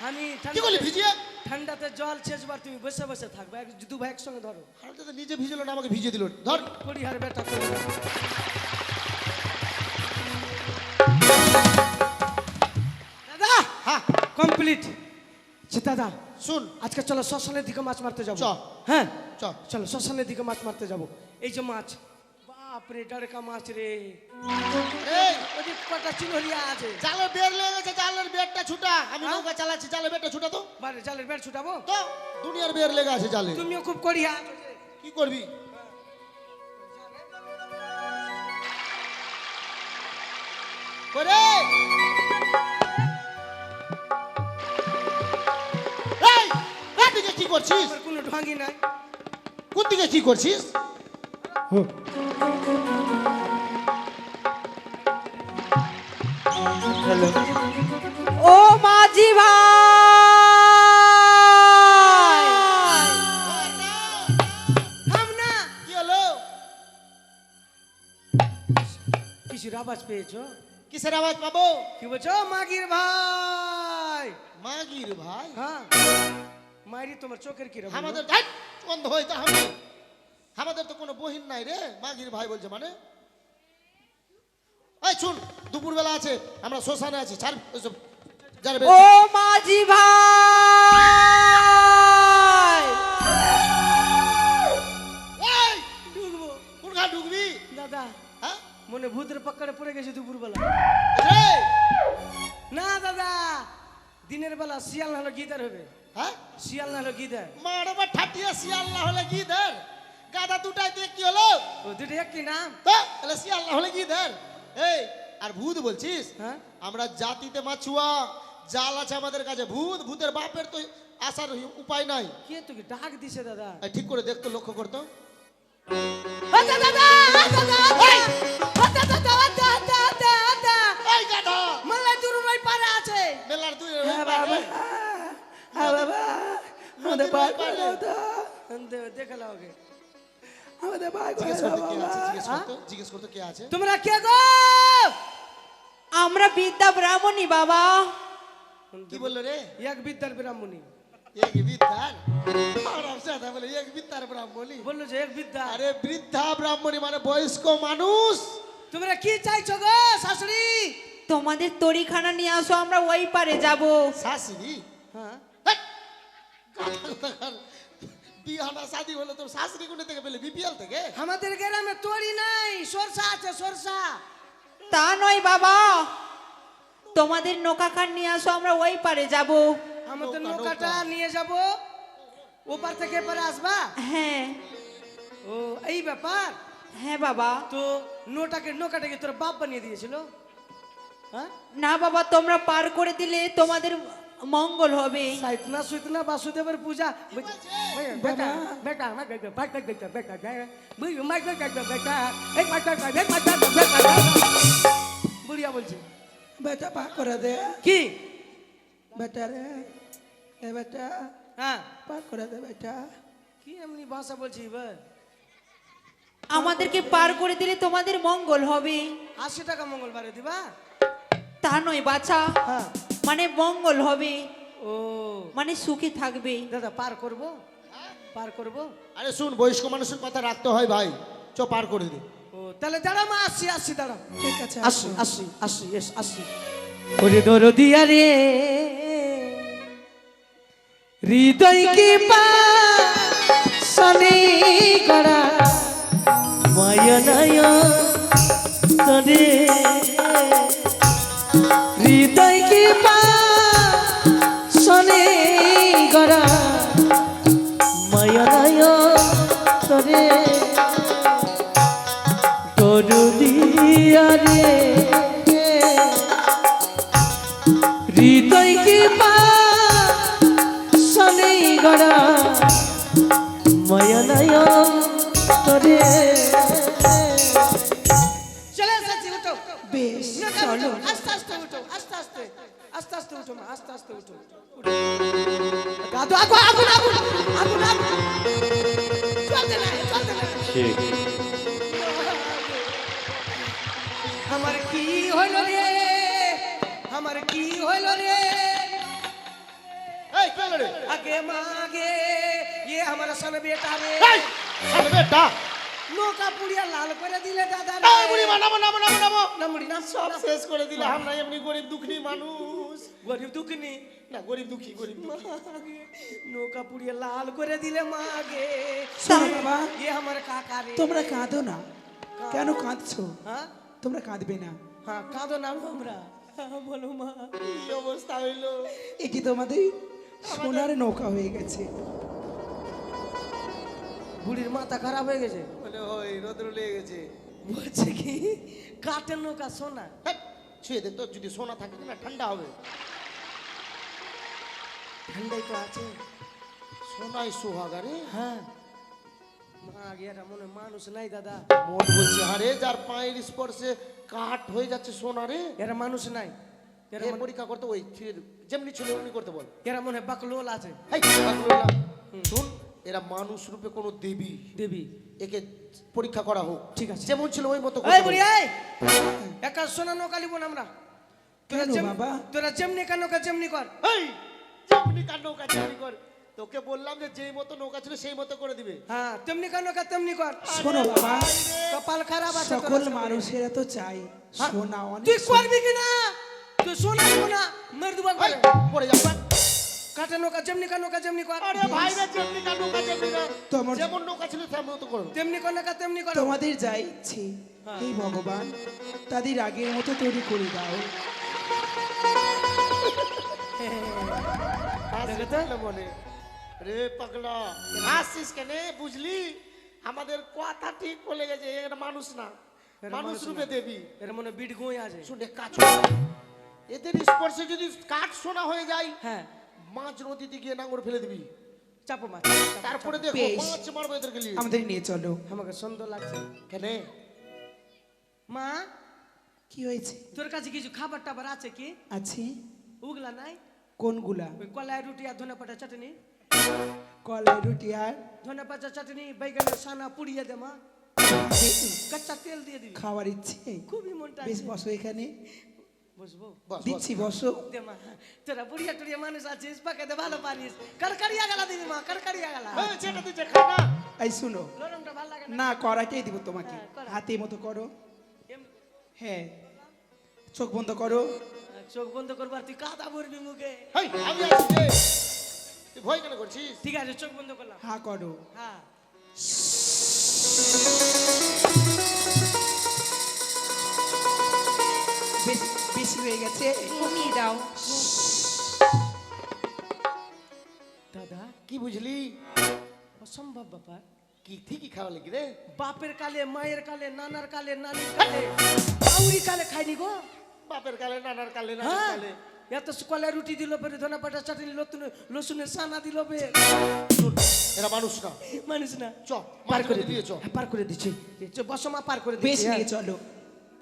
A: আমি
B: কি করলি ভিজিয়ে?
A: ঠান্ডাতে জল ছেচবার তুমি বসে বসে থাকবে দু ভাই একসঙ্গে ধরো
B: আমার দাদা নিজে ভিজলো না, আমাকে ভিজিয়ে দিল। ধর।
A: করি হার বেটা করে দাদা
B: হ্যাঁ,
A: কমপ্লিট দাদা
B: শুন,
A: আজকে চলো শ্মশানের দিকে মাছ মারতে যাবো
B: চ।
A: হ্যাঁ
B: চ।
A: চলো শ্মশানের দিকে মাছ মারতে যাবো এই যে মাছ বাপরে ডাড়কা মাছ রে
B: এই,
A: ওদিক কটা চিনহরিয়া আছে
B: জালের বের লেগে গেছে, জালের বেরটা ছুটা। আমি নৌকা চালাচ্ছি, জালের বেরটা ছুটা তো।
A: বারে জালের বেড় ছুটাবো
B: তো দুনিয়ার বের লেগে আছে জালে।
A: তুমিও খুব করিয়া আছো যে।
B: কি করবি? করে এই, এদিকে কি করছিস?
A: আমার কোনো ঢঙ্গি নাই
B: কোন দিকে কি করছিস?
D: ও মাঝি ভাই
A: থাম না
B: কি হলো?
A: কিছুর আওয়াজ পেয়েছো
B: কিসের আওয়াজ পাবো?
A: কি বলছো মাগির ভাই
B: মাগির ভাই?
A: হ্যাঁ মাইরি তোমার চোখের কি রকম
B: আমাদের ধ্যাৎ, বন্ধ হইতে হবে। আমাদের তো কোনো বহিন নাই রে, মাগির ভাই বলছে মানে। এই শুন, দুপুরবেলা আছে, আমরা শ্মশানে আছি, ছাড় ওসব, যারে বের।
D: ও মাঝি ভাই
B: এই,
A: ঢুকবো
B: কোন ঘাট ঢুকবি?
A: দাদা
B: হ্যাঁ?
A: মনে ভূতের পাকড়ে পড়ে গেছে দুপুরবেলা
B: রে,
A: না দাদা দিনের বেলা শিয়াল না হলো গিদার হবে
B: হ্যাঁ?
A: শিয়াল না হলো গিদার
B: মার আবার ঠাটিয়া শিয়াল না হলে কি ধর? গাদা দুটাই দিয়ে কি হলো?
A: ও দুটো একই নাম
B: তো তাহলে শিয়াল না হলে কি ধর? এই, আর ভূত বলছিস?
A: হ্যাঁ
B: আমরা জাতিতে মাছুয়া, জাল আছে আমাদের কাছে। ভূত, ভূতের বাপের তো আসার উপায় নাই।
A: কে তোকে ডাক দিছে দাদা
B: এই, ঠিক করে দেখতো, লক্ষ্য করতো।
A: দাদা দাদা দাদা দাদা
B: এই গাধা,
A: মালা দুরু ভাই পারে আছে
B: মেলার দুই
A: হ্যাঁ বাবা
B: আমাদের ভাই পারে।
A: দেখালা ওকে
D: আমাদের ভাই
B: জিজ্ঞেস করতো কে আছে, জিজ্ঞেস করতো কে আছে।
A: তোমরা কে গো
D: আমরা বিদ্যা ব্রাহ্মণী বাবা
B: কি বললো রে?
A: এক বিদ্যার ব্রাহ্মণী
B: এক বিদ্যার? আরাম সে কথা বলে, এক বিদ্যার ব্রাহ্মণী?
A: বললো যে এক বিদ্যা
B: আরে বৃদ্ধা ব্রাহ্মণী মানে বয়স্ক মানুষ।
A: তোমরা কি চাইছো গো শাশুড়ি
D: তোমাদের তরিখানা নিয়ে আসো, আমরা ওই পারে যাব।
B: শাশুড়ি?
A: হ্যাঁ
B: হেৎ! বিহানা শাদি হলো তোর শাশুড়ি কোন থেকে পেলে? বিপিএল থেকে?
A: আমাদের গ্রামে তরি নাই সরষা আছে সরষা
D: তা নয় বাবা, তোমাদের নৌকাখান নিয়ে আসো, আমরা ওই পারে যাব।
A: আমাদের
B: নৌকা,
A: নৌকাটা
B: নৌকা।
A: নিয়ে যাব ওপার থেকে এপারে আসবা
D: হ্যাঁ
A: ও এই ব্যাপার
D: হ্যাঁ বাবা।
A: তো নৌকাটাকে তোর বাপ বানিয়ে দিয়েছিল হ্যাঁ
D: না বাবা, তোমরা পার করে দিলে তোমাদের মঙ্গল হবে।
A: সাইতনা সুইতনা বাসুদেবের পূজা বেটা বেটা বুড়িয়া বলছে
E: बेटा पा कर दे
A: কি
E: बेटा रे ए बेटा
A: হ্যাঁ
E: पा कर दे बेटा
A: কি এমনি ভাষা বলছি এবার
D: আমাদেরকে পার করে দিলে তোমাদের মঙ্গল হবে।
A: 80 টাকা মঙ্গলবারে দিবা
D: তা নয় বাছা,
A: হ্যাঁ
D: মানে মঙ্গল হবে,
A: ও
D: মানে সুখে থাকবে।
A: দাদা পার করব পার করব
B: আরে শুন, বয়স্ক মানুষের কথা রাখতে হয় ভাই। চ পার করে দে।
A: ও তাহলে দাঁড়া মা আসছি দাঁড়া
E: ठीक है
A: আসি ওরে দরদিয়া রে হৃদয় কি পাশনে গড়া মায়নায় তরে হৃদয় কি পাশনে গড়া মায়নায় তরে দরদিয়া রে হৃদয় কি পা সনে গড়া মায়া নয়ন তোরে চলে এসেছি উঠো
E: বেশ
A: চলো আস্তে আস্তে উঠো আস্তে আস্তে আস্তে আস্তে উঠো মা আস্তে আস্তে উঠো আগুন আগুন আগুন আগুন আগুন চলতে না
C: ठीक
A: আমার কি হইল রে আমার কি হইল রে
B: এই কে হলো রে?
A: আগে মাগে ये हमारा सन बेटा रे
B: এই, আরে বেটা
A: নৌকা পুড়িয়া লাল করে দিলে দাদা
B: এই
A: রে
B: বুড়ি মা নামো নামো নামো নামো
A: নামড়ি নাম
B: সব শেষ করে দিলে আমরা এমনি গরিব দুঃখী মানুষ
A: গরিব দুঃখিনী
B: না গরিব দুঃখী গরিব দুঃখী
A: মাগে নৌকা পুড়িয়া লাল করে দিলে মাগে
E: শোনো বাবা
A: ये हमारे काका रे
E: তোমরা কাঁদো না কেন কাঁদছো
A: হ্যাঁ
E: তোমরা কাঁদবে না
A: হ্যাঁ কাঁদো না আমরা হ্যাঁ, বলো মা
B: কি অবস্থা হইলো
E: এ কি তোমাদের সোনার নৌকা হয়ে গেছে
A: বুড়ির মাথা খারাপ হয়ে গেছে
B: বলে ওই রোদ্র লেগে গেছে
A: বলছে কি কাঠের নৌকা সোনা
B: হ্যাট, ছুঁয়ে দে তো যদি সোনা থাকে না ঠান্ডা হবে
A: ঠান্ডাই তো আছে
B: সোনাই সোহাগা রে
A: হ্যাঁ মা গেরা মনে মানুষ নাই দাদা
B: মন বলছে আরে যার পায়ের স্পর্শে কাঠ হয়ে যাচ্ছে সোনা রে
A: এরা মানুষ নাই এরা
B: এর পরীক্ষা করতে ওই ছিঁড়ে দে। যেমনি ছিল অমনি করতে বল
A: এরা মনে হয় বাকলোল আছে
B: এই, পাগলুল্লাহ, শোন এরা মানুষ রূপে কোনো দেবী
A: দেবী
B: একে পরীক্ষা করা হোক
A: ঠিক আছে।
B: যেমন ছিল ওই মতো
A: এই
B: করতে
A: বুড়ি
B: বল।
A: এই একা সোনা নৌকা লিব না আমরা তোরা
E: কেন
A: যেম-
E: বাবা?
A: তোরা যেমনি কেন নৌকা যেমনি কর
B: এই, যেমনি কার নৌকা যেমনি কর তোকে বললাম যে যেই মতো নৌকা ছিল সেই মতো করে দিবে
A: হ্যাঁ তেমনি কেন নৌকা তেমনি কর
E: শোনো বাবা
A: কপাল খারাপ আছে তোর
E: সকল
A: আজকে।
E: মানুষেরা তো চাই
A: হ্যাঁ?
E: সোনা অনেক
A: তুই করবি কি না তুই সোনা লিব না মেরে দুবার
B: এই, পড়ে যাও
A: কাঠের নৌকা যেমনি কেন নৌকা যেমনি কর
B: আরে ভাই রে যেমনি কার নৌকা যেমনি না
E: তোমার-
B: যেমন নৌকা ছিল তেমন মতো করো
A: তেমনি কর নৌকা তেমনি কর
E: তোমাদের যা ইচ্ছে এই ভগবান তাদের আগের মতো তৈরি করে দাও
B: দেখে তো মনে রে পাগলা হাসিস কেন বুঝলি আমাদের কথা ঠিক বলে গেছে এটা মানুষ না মানুষ রূপে দেবী
A: এর মনে বিট গুঁই আছে
B: শুনে কাজ কর। এদের স্পর্শে যদি কাঠ সোনা হয়ে যায়
A: হ্যাঁ
B: মাছ নদীতে গিয়ে নাঙ্গর ফেলে দিবি
A: চাপো মাছ
B: তারপরে দেখো
E: বেশ।
B: মাছ মারবো এদেরকে নিয়ে
E: আমাদের নিয়ে চলো
A: আমাকে সুন্দর লাগছে
B: কেন
A: মা
E: কি হয়েছে
A: তোর কাছে কিছু খাবার টাবার আছে কি
E: আছে
A: উগলা নাই
E: কোনগুলা
A: ওই কলাই রুটি আর ধনে পাতা চাটনি
E: কলাই রুটি আর
A: ধনে পাতা চাটনি বাইগানের সানা পুড়িয়ে দে মা কাঁচা তেল দিয়ে দিবি
E: খাওয়ার ইচ্ছে
A: খুবই মনটা
E: বেশ বসো এখানে
A: বুঝবো
B: বস, বস।
E: দিচ্ছি বসো
A: দে মা তোরা বুড়িয়া টুড়িয়া মানুষ আছিস পাকাতে ভালো পারিস কারকারিয়া গেলা দিবি মা কারকারিয়া গেলা
B: এই, যেটা তুই যে খা না
E: এই শুনো
A: লরমটা ভালো লাগে না
E: না করাটাই দিব তোমাকে
A: হ্যাঁ, করা।
E: হাতে মতো করো
A: এম-
E: হ্যাঁ চোখ বন্ধ করো
A: চোখ বন্ধ করবার তুই কাদা ভরবি মুখে
B: হেই, আমি আসছি রে। তুই ভয় কেন করছিস
A: ঠিক আছে চোখ বন্ধ করলাম
E: হা করো
A: হ্যাঁ
E: বেশি হয়ে গেছে
D: কমিয়ে দাও
A: দাদা
B: কি বুঝলি
A: অসম্ভব ব্যাপার
B: কি ঠিকই খাওয়া লাগি রে
A: বাপের কালে মায়ের কালে নানার কালে নানির কালে কাউরি কালে খাইনি গো
B: বাপের কালে নানার কালে নানার
A: হ্যাঁ
B: কালে
A: এত কলে রুটি দিল পরে ধনে পাতা চাটনি লসুনের সানা দিল বে
B: শোন, এরা মানুষ না
A: মানুষ না
B: চ
A: পার করে
B: দিয়ে চ
A: হ্যাঁ, পার করে দিচ্ছি বসমা পার করে
E: বেশ
A: দিচ্ছি
E: নিয়ে চলো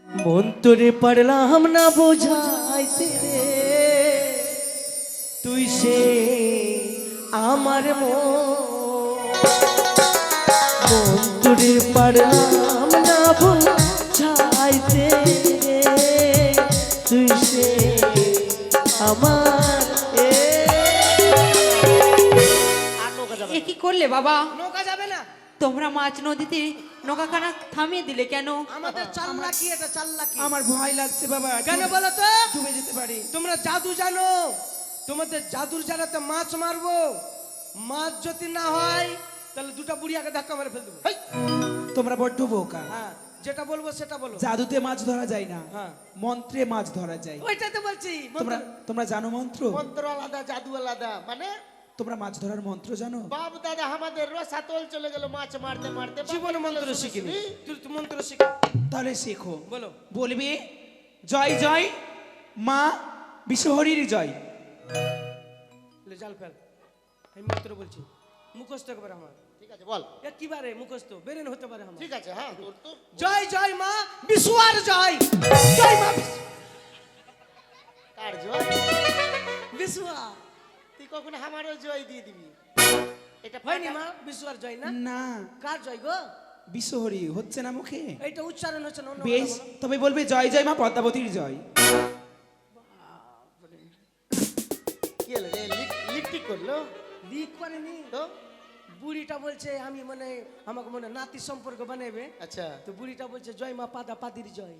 A: মন তোরে পারলাম না বোঝাইতে রে তুই সে আমার মন তোরে পারলাম না বোঝাইতে রে তুই সে আমার
B: আর নৌকা যাবে
D: এ কি করলে বাবা
A: নৌকা যাবে না
D: তোমরা মাছ নদীতে নৌকাখানা থামিয়ে দিলে কেন
A: আমাদের চাল্লা কি এটা চাল্লা কি
E: আমার ভয় লাগছে বাবা
A: কেন বলো তো
E: ডুবে যেতে পারি
A: তোমরা জাদু জানো তোমাদের জাদুর জানাতে মাছ মারবো মাছ যদি না হয় তাহলে দুটো বুড়িয়াকে ধাক্কা মেরে ফেল দেবো
B: হেই,
E: তোমরা বড্ড বোকা
A: হ্যাঁ যেটা বলবো সেটা বলো
E: জাদুতে মাছ ধরা যায় না
A: হ্যাঁ।
E: মন্ত্রে মাছ ধরা যায়
A: ওইটাই তো বলছি
E: তোমরা তোমরা জানো মন্ত্র
B: মন্ত্র আলাদা জাদু আলাদা মানে
E: তোমরা মাছ ধরার মন্ত্র জানো?
B: বাপ দাদা আমাদের রসাতল চলে গেল মাছ মারতে মারতে।
A: জীবনে মন্ত্র
B: শুনেছি।
A: শিখিনি, তুই মন্ত্র শিখা।
E: তাহলে শেখো।
A: বলো।
E: বলবে জয় জয় মা বিশ্বহরীর জয়।
A: লে জাল ফেল, আমি মন্ত্র বলছি, মুখস্থ একবার আমার।
B: ঠিক আছে বল।
A: একেবারে মুখস্থ, বেরেন হতে পারে আমার।
B: ঠিক আছে হ্যাঁ তোর তো
A: জয় জয় মা বিশুয়ার জয়, জয় মা
B: কার জয়?
A: বিশুয়া।
B: তুই কখন আমারও জয় দিয়ে দিবি? এটা
A: হয়নি মা বিশুয়ার জয় না?
E: না,
A: কার জয় গো?
E: বিশ্বহরী হচ্ছে না মুখে।
A: এইটা উচ্চারণ হচ্ছে না, অন্য
E: বেশ,
A: কথা বলো।
E: তবে বলবে জয় জয় মা পদ্মাবতীর জয়।
B: কি হলো রে? লিকটি করলো
A: লিক করেনি
B: তো?
A: বুড়িটা বলছে আমি মানে আমাকে মনে নাতি সম্পর্ক বানাবে,
B: আচ্ছা
A: তো বুড়িটা বলছে জয় মা পাদা পাদির জয়।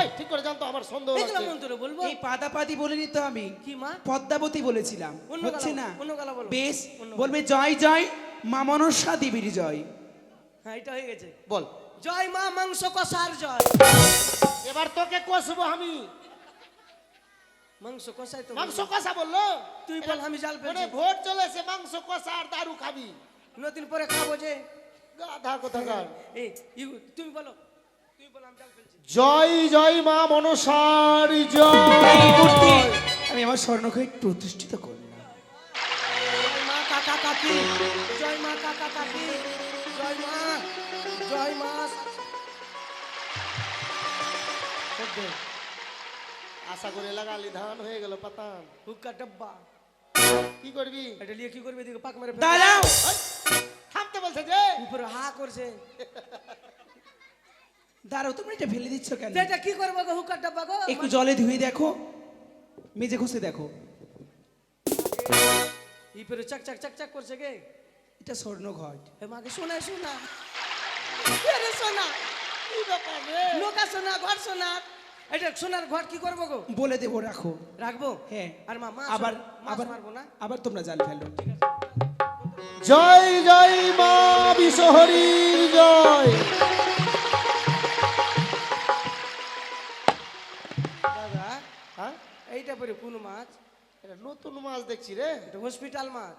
B: এই ঠিক করে জানতো আমার সন্দেহ
A: এগুলো
B: লাগছে।
A: মন্ত্র বলবো
E: এই পাদাপাতি বলিনি তো আমি,
A: কি মা?
E: পদ্মাবতী বলেছিলাম।
A: অন্য
E: হচ্ছে
A: গালা-
E: না?
A: অন্য গালা বলো।
E: বেশ,
A: অন্য
E: বলবে জয় জয় মা মনসা দেবীর জয়।
A: হ্যাঁ এটা হয়ে গেছে।
B: বল।
A: জয় মা মাংস কষার জয়।
B: এবার তোকে কষবো আমি।
A: মাংস কষাই তো
B: মাংস
A: বলবো।
B: কষা বললো?
A: তুই বল আমি জাল
B: মানে
A: ফেলছি।
B: ভোট চলেছে, মাংস কষা আর দারু খাবি?
A: নতুন পরে খাবো যে।
B: গাধা কোথাকার।
A: এই তুমি বলো, তুমি বলো আমি জাল ফেলছি।
B: জয় জয় মা মনসার
E: এই মুহূর্তে
B: জয়।
E: আমি আমার স্বর্ণকে প্রতিষ্ঠিত করলাম।
A: জয় মা কাকা কাকি, জয় মা কাকা কাকি, জয় মা, জয় মা।
B: আশা করে লাগালি ধান হয়ে গেল পাতান।
A: হুক্কা ডব্বা
B: কি করবি?
A: এটা নিয়ে কি করবে? দিকে পাক মেরে ফেলবে।
E: দাঁড়াও,
B: ওই, থামতে বলছে যে।
A: উপরে হা করছে।
E: দাঁড়াও, তুমি এটা ফেলে দিচ্ছ কেন?
A: তো এটা কি করবো গো হুক্কা ডব্বা গো?
E: একটু জলে ধুয়ে দেখো, মেজে ঘষে দেখো।
A: উপরে চাক চাক চাক চাক করছে গে।
E: এটা স্বর্ণ ঘট।
A: এ মাকে শোনা শোনা, আরে শোনা,
B: কি ব্যাপার রে?
A: লোকা শোনা, ঘর শোনা। এটা সোনার ঘর কি করবো গো?
E: বলে দেবো, রাখো।
A: রাখবো।
E: হ্যাঁ।
A: আর মা মাছ
E: আবার
A: মাছ
E: আবার
A: মারবো না।
E: আবার তোমরা জাল ফেলো।
B: জয় জয় মা বিশ্বহরীর জয়।
A: দাদা
B: হ্যাঁ
A: এইটা পরে কোন মাছ?
B: এটা নতুন মাছ দেখছি রে।
A: এটা হসপিটাল মাছ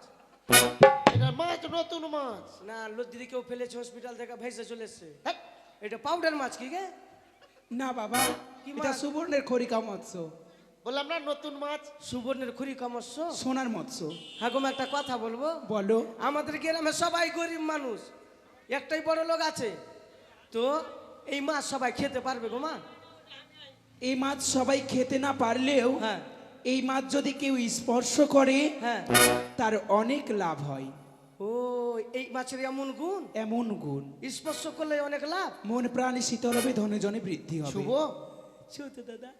B: এটা মাছ নতুন মাছ।
A: না, দিদি কেউ ফেলেছে হসপিটাল থেকে ভেসে চলে এসছে।
B: হ্যাঁ,
A: এটা পাউডার মাছ কি গে?
E: না বাবা,
A: কি
E: এটা
A: মাছ?
E: সুবর্ণের খরিকা মৎস্য,
B: বললাম না নতুন মাছ।
A: সুবর্ণের খুরি কমস্য।
E: সোনার মৎস্য।
A: হাগম একটা কথা বলবো,
E: বলো।
A: আমাদের গ্রামে সবাই গরিব মানুষ, একটাই বড় লোক আছে, তো এই মাছ সবাই খেতে পারবে গো মা?
E: এই মাছ সবাই খেতে না পারলেও
A: হ্যাঁ
E: এই মাছ যদি কেউ স্পর্শ করে
A: হ্যাঁ।
E: তার অনেক লাভ হয়।
A: ও এই মাছের এমন গুণ,
E: এমন গুণ,
A: স্পর্শ করলে অনেক লাভ।
E: মন প্রাণ শীতল হবে, ধনে জনে বৃদ্ধি হবে।
B: শুভ
A: শুধু দাদা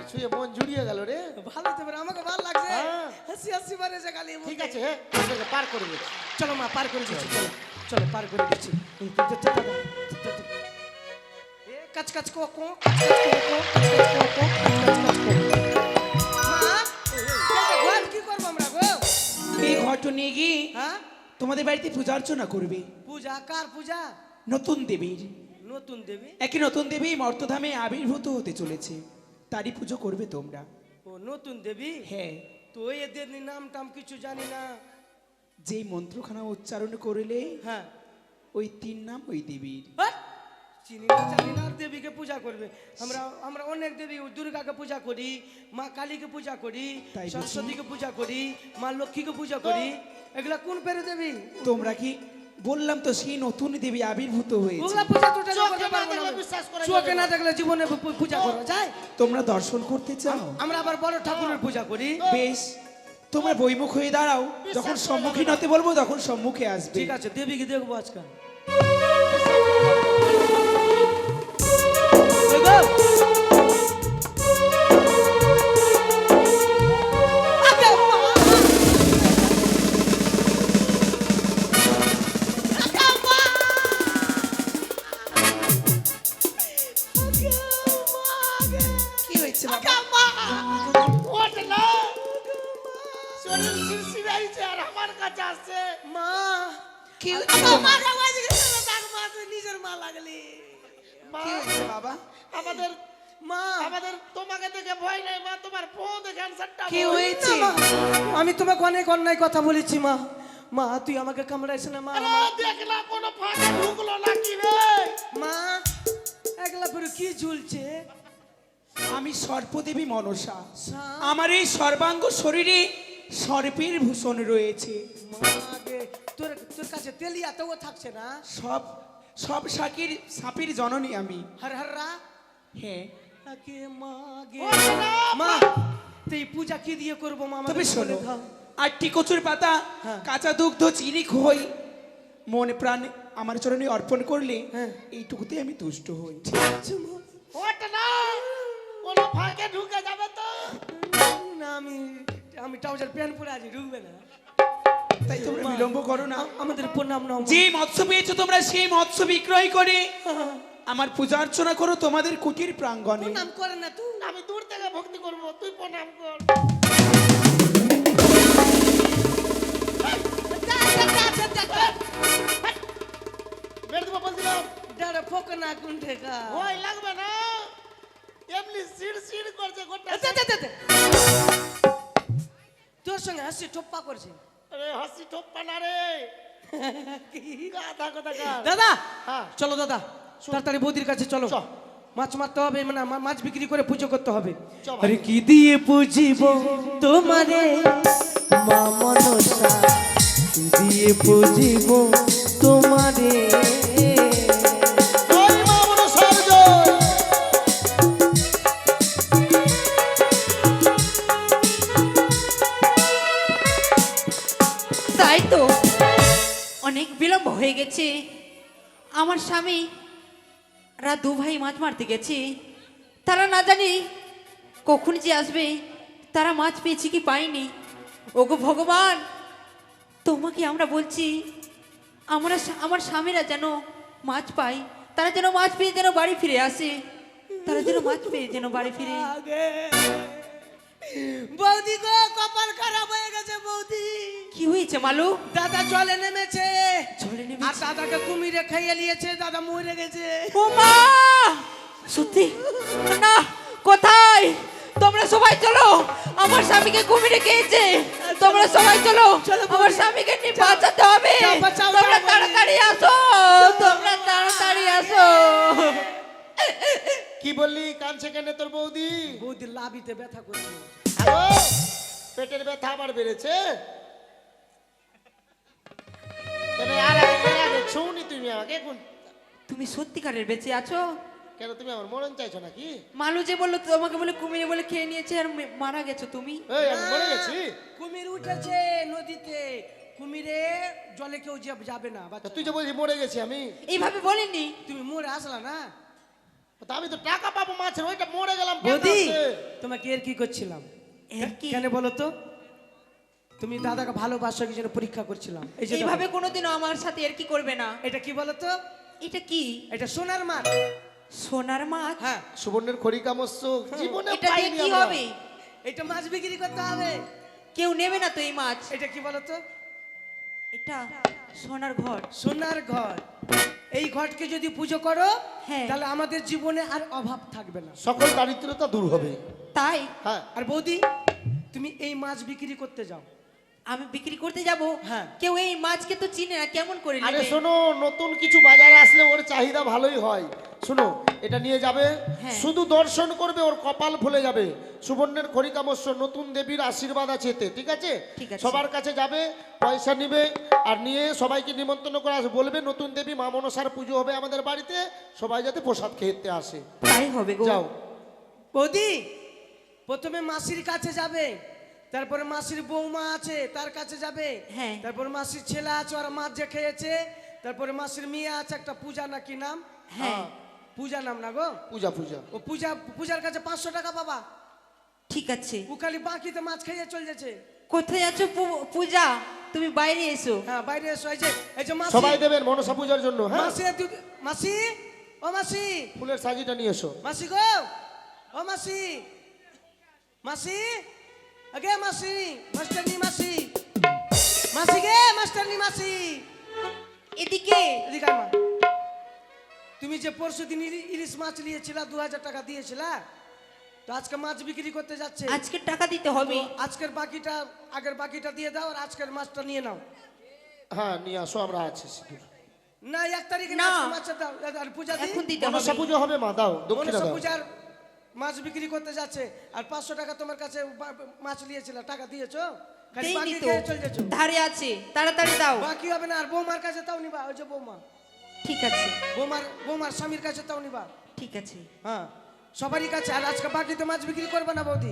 B: ছুঁয়ে মন জুড়িয়ে গেল রে।
A: ভালো তো বের, আমাকে ভালো লাগছে।
B: হ্যাঁ।
A: হাসি হাসি মারে যে খালি।
B: ঠিক আছে হ্যাঁ, তোকে পার করবে।
A: চলো মা পার করে দিচ্ছি, চলো চলো পার করে দিচ্ছি। এ কাচ কাচ কো কো, মা এটা ঘর কি করব আমরা গো?
E: এই ঘট নিয়ে গিয়ে
A: হ্যাঁ
E: তোমাদের বাড়িতে পূজা অর্চনা করবে।
A: পূজা কার পূজা?
E: নতুন দেবীর।
A: নতুন দেবী?
E: একই নতুন দেবী মর্তধামে আবির্ভূত হতে চলেছে, তারই পুজো করবে তোমরা।
A: ও নতুন দেবী?
E: হ্যাঁ,
A: তো এদের নাম টাম কিছু জানি না।
E: যেই মন্ত্রখানা উচ্চারণ করলে
A: হ্যাঁ
E: ওই তিন নাম ওই দেবীর।
A: হাট! চিনি না জানি না আর দেবীকে পূজা করবে। আমরা আমরা অনেক দেবী, দুর্গাকে পূজা করি, মা কালীকে পূজা করি,
E: তাই বুঝি?
A: সরস্বতীকে পূজা করি, মা লক্ষ্মীকে পূজা করি। এগুলা কোন পেরে দেবী?
E: তোমরা কি বললাম তো সেই নতুন দেবী আবির্ভূত হয়েছে।
A: ওগুলা পূজা টুজা
B: চোখে
A: করতে
B: না
A: পারবো না।
B: দেখলে বিশ্বাস করা
A: চোখে
B: যাবে
A: না
B: না।
A: দেখলে জীবনে পূজা করা যায়?
E: তোমরা দর্শন করতে চাও?
A: আমরা আবার বড় ঠাকুরের পূজা করি।
E: বেশ, তোমরা বৈমুখ হয়ে দাঁড়াও, যখন সম্মুখীন হতে বলবো তখন সম্মুখে আসবে।
A: ঠিক আছে, দেবীকে দেখবো আজকাল।
E: কি হয়েছে বাবা?
B: ওঠ না, শরীর শিরশিরাইছে আর আমার কাছে আসছে।
A: মা
E: কি হয়েছে তোমার?
A: নিজের মা লাগলি।
B: মা,
E: কি হয়েছে বাবা?
B: আমাদের
A: মা
B: আমাদের তোমাকে দেখে ভয় নাই মা, তোমার ফোন দেখে অ্যানসারটা
E: কি হয়েছে?
A: না, মা, আমি তোমাকে অনেক অন্যায় কথা বলেছি মা। মা তুই আমাকে কামড়াইছ না মা।
B: আরে দেখলা কোন ফাঁকে ঢুকলো নাকি রে?
A: মা একলা করে কি ঝুলছে?
E: আমি সর্পদেবী মনসা।
A: সাপ?
E: আমার এই সর্বাঙ্গ শরীরে সর্পের ভূষণ রয়েছে।
A: মাগে, তোর তোর কাছে তেলিয়াতেও থাকছে না?
E: সব সব সাপের জননী আমি।
A: হর হররা
E: হ্যাঁ,
A: আকে মাগে।
B: ও না,
A: মা তুই পূজা কি দিয়ে করবো মা? আমাকে
E: তবে শোনো,
A: বলে দাও।
E: 8টি কচুর পাতা,
A: হ্যাঁ।
E: কাঁচা দুগ্ধ, চিনি, খই মন প্রাণ আমার চরণে অর্পণ করলে
A: হ্যাঁ।
E: এইটুকুতে আমি তুষ্ট হই।
A: আচ্ছা, মা।
B: ওঠ না, কোন ফাঁকে ঢুকে যাবে তো।
A: না আমি আমি ট্রাউজার প্যান্ট পরে আছি, ঢুকবে না।
E: তাই তোমরা বিলম্ব করো না।
A: আমাদের প্রণাম নাও মা।
E: যে মৎস্য পেয়েছো তোমরা সেই মৎস্য বিক্রয় করে আমার পূজা অর্চনা করো তোমাদের কুটির প্রাঙ্গণে।
A: প্রণাম করে না তুই?
B: আমি দূর থেকে ভক্তি করব, তুই প্রণাম কর। বের দেবো বলছিলাম,
A: ডারে ফোক না কোন ঠেকা।
B: ভয় লাগবে না, এমনি সিড় সিড় করছে গোটা।
A: তোর সঙ্গে হাসি ঠোপ্পা করছে।
B: আরে হাসি ঠোপ্পা না রে, গাধা কথা গাধা।
A: দাদা
B: হ্যাঁ।
A: চলো দাদা, তাড়াতাড়ি বৌদির কাছে চলো।
B: চ।
A: মাছ মারতে হবে, মানে মাছ বিক্রি করে পুজো করতে হবে।
B: চ ভাই।
A: আরে কি দিয়ে পুজিব তোমারে মা মনসা, কি দিয়ে পুজিব তোমারে।
B: জয় মা মনসার জয়।
D: তাই তো অনেক বিলম্ব হয়ে গেছে। আমার স্বামী রা দু ভাই মাছ মারতে গেছে, তারা না জানি কখন যে আসবে, তারা মাছ পেয়েছে কি পায়নি। ওগো ভগবান, তোমাকে আমরা বলছি আমার স্বামীরা যেন মাছ পায়, তারা যেন মাছ পেয়ে যেন বাড়ি ফিরে আসে, তারা যেন মাছ পেয়ে যেন বাড়ি ফিরে।
A: আগে বৌদি গো, কপাল খারাপ হয়ে গেছে বৌদি।
D: কি হয়েছে মালু?
A: দাদা জলে নেমেছে,
D: জলে নেমেছে?
A: আর দাদাকে কুমিরে খাইয়ে নিয়েছে, দাদা মরে গেছে।
D: ও মা, সত্যি না? কোথায়? তোমরা সবাই চলো, আমার স্বামীকে কুমিরে খেয়েছে। তোমরা সবাই চলো, আমার স্বামীকে নিয়ে বাঁচাতে হবে।
A: যাও, বাঁচাও,
D: তোমরা
A: যাও,
D: তাড়াতাড়ি আসো, তোমরা তাড়াতাড়ি আসো।
B: কি বললি, কানছে কেন তোর বৌদি?
A: বৌদির লাভিতে ব্যথা করছে।
B: হ্যালো, পেটের ব্যথা আবার বেড়েছে? কেন আর আগে ছুঁনি তুমি আমাকে এখন?
D: তুমি সত্যিকারের বেঁচে আছো?
B: কেন তুমি আমার মরণ চাইছো নাকি?
D: মালু যে বললো তোমাকে বলে কুমিরে বলে খেয়ে নিয়েছে আর মারা গেছো তুমি।
B: এই আমি মরে গেছি?
A: কুমির উঠেছে নদীতে, কুমিরে জলে কেউ যাবে না।
B: তা
A: বাচ্চা,
B: তুই যে বলছিস মরে গেছি আমি,
D: এইভাবে বলিনি।
A: তুমি মরে আসলা না?
B: তা আমি তো টাকা পাবো মাছের, ওইটা মরে গেলাম কেন
A: বৌদি
B: আছে?
A: তোমাকে এর কি করছিলাম?
D: এর কি?
A: কেন বলো তো? তুমি দাদাকে ভালোবাসো কি জন্য পরীক্ষা করছিলাম। এই যে
D: এইভাবে
A: দেখো,
D: কোনোদিনও আমার সাথে এর কি করবে না।
A: এটা কি বলো তো?
D: এটা কি?
A: এটা সোনার মাছ।
D: সোনার মাছ?
A: হ্যাঁ,
B: সুবর্ণের খড়িকা মৎস্য জীবনে
D: এটা দিয়ে
B: পাইনি
D: কি
B: আমরা।
D: হবে?
A: এটা মাছ বিক্রি করতে হবে।
D: কেউ নেবে না তো এই মাছ।
A: এটা কি বলো তো?
D: এটা সোনার ঘর।
A: সোনার ঘর। এই ঘরকে যদি পুজো করো,
D: হ্যাঁ।
A: তাহলে আমাদের জীবনে আর অভাব থাকবে না।
B: সকল দারিদ্রতা দূর হবে।
D: তাই
B: হ্যাঁ,
A: আর বৌদি, তুমি এই মাছ বিক্রি করতে যাও।
D: আমি বিক্রি করতে যাব?
A: হ্যাঁ।
D: কেউ এই মাছকে তো চিনে না, কেমন করে
B: আরে
D: নেবে?
B: শোনো, নতুন কিছু বাজারে আসলে ওর চাহিদা ভালোই হয়। শোনো, এটা নিয়ে যাবে,
D: হ্যাঁ।
B: শুধু দর্শন করবে, ওর কপাল ফুলে যাবে। সুবর্ণের খড়িকা মৎস্য, নতুন দেবীর আশীর্বাদ আছে এতে, ঠিক আছে?
D: ঠিক আছে।
B: সবার কাছে যাবে, পয়সা নিবে, আর নিয়ে সবাইকে নিমন্ত্রণ করে আসবে, বলবে নতুন দেবী মা মনসার পুজো হবে আমাদের বাড়িতে, সবাই যাতে প্রসাদ খেতে আসে।
D: তাই হবে গো।
B: যাও।
A: বৌদি, প্রথমে মাসির কাছে যাবে, তারপরে মাসির বৌমা আছে তার কাছে যাবে,
D: হ্যাঁ।
A: তারপরে মাসির ছেলে আছে আর মাছ যে খেয়েছে, তারপরে মাসির মেয়ে আছে একটা পূজা নাকি নাম,
D: হ্যাঁ,
A: পূজা নাম না গো,
B: পূজা পূজা
A: ও পূজার কাছে 500 টাকা পাবা।
D: ঠিক আছে।
A: ও খালি বাকিতে মাছ খেয়ে চলে যাচ্ছে।
D: কোথায় আছো পূজা? তুমি বাইরে এসো।
A: হ্যাঁ, বাইরে এসো। এই যে মাসি,
B: সবাই দেবেন মনসা পূজার জন্য। হ্যাঁ,
A: মাসি মাসি, ও মাসি,
B: ফুলের সাজিটা নিয়ে এসো।
A: মাসি গো, ও মাসি, মাসি, আগে মাসি, মাস্টারনি মাসি, মাসি গে মাস্টারনি মাসি,
D: এদিকে
A: এদিকে আয় মা। তুমি যে পরশু দিন ইলিশ মাছ নিয়েছিলা 2000 টাকা দিয়েছিলা, তো আজকে মাছ বিক্রি করতে যাচ্ছে।
D: আজকে টাকা দিতে হবে।
A: তো আজকের বাকিটা, আগের বাকিটা দিয়ে দাও আর আজকের মাছটা নিয়ে নাও।
B: হ্যাঁ নিয়ে আসো, আমরা আছি সিকিউর।
A: না 1 তারিখে
D: না।
A: মাছটা দাও, আর পূজা দিন
D: এখন দিতে হবে।
B: মনসা পুজো হবে মা, দাও দক্ষিণা
A: মনসা
B: দাও।
A: পূজার মাছ বিক্রি করতে যাচ্ছে, আর 500 টাকা তোমার কাছে মাছ নিয়েছিল, টাকা দিয়েছো? খালি
D: দেইনি
A: বাকি
D: তো,
A: খেয়ে চলে যাচ্ছো।
D: ধারে আছে, তাড়াতাড়ি দাও।
A: বাকি হবে না। আর বৌমার কাছে তাও নিবা, ওই যে বৌমা,
D: ঠিক আছে,
A: বৌমার স্বামীর কাছে তাও নিবা।
D: ঠিক আছে।
A: হ্যাঁ, সবারই কাছে। আর আজকে বাকি তো মাছ বিক্রি করবে না বৌদি।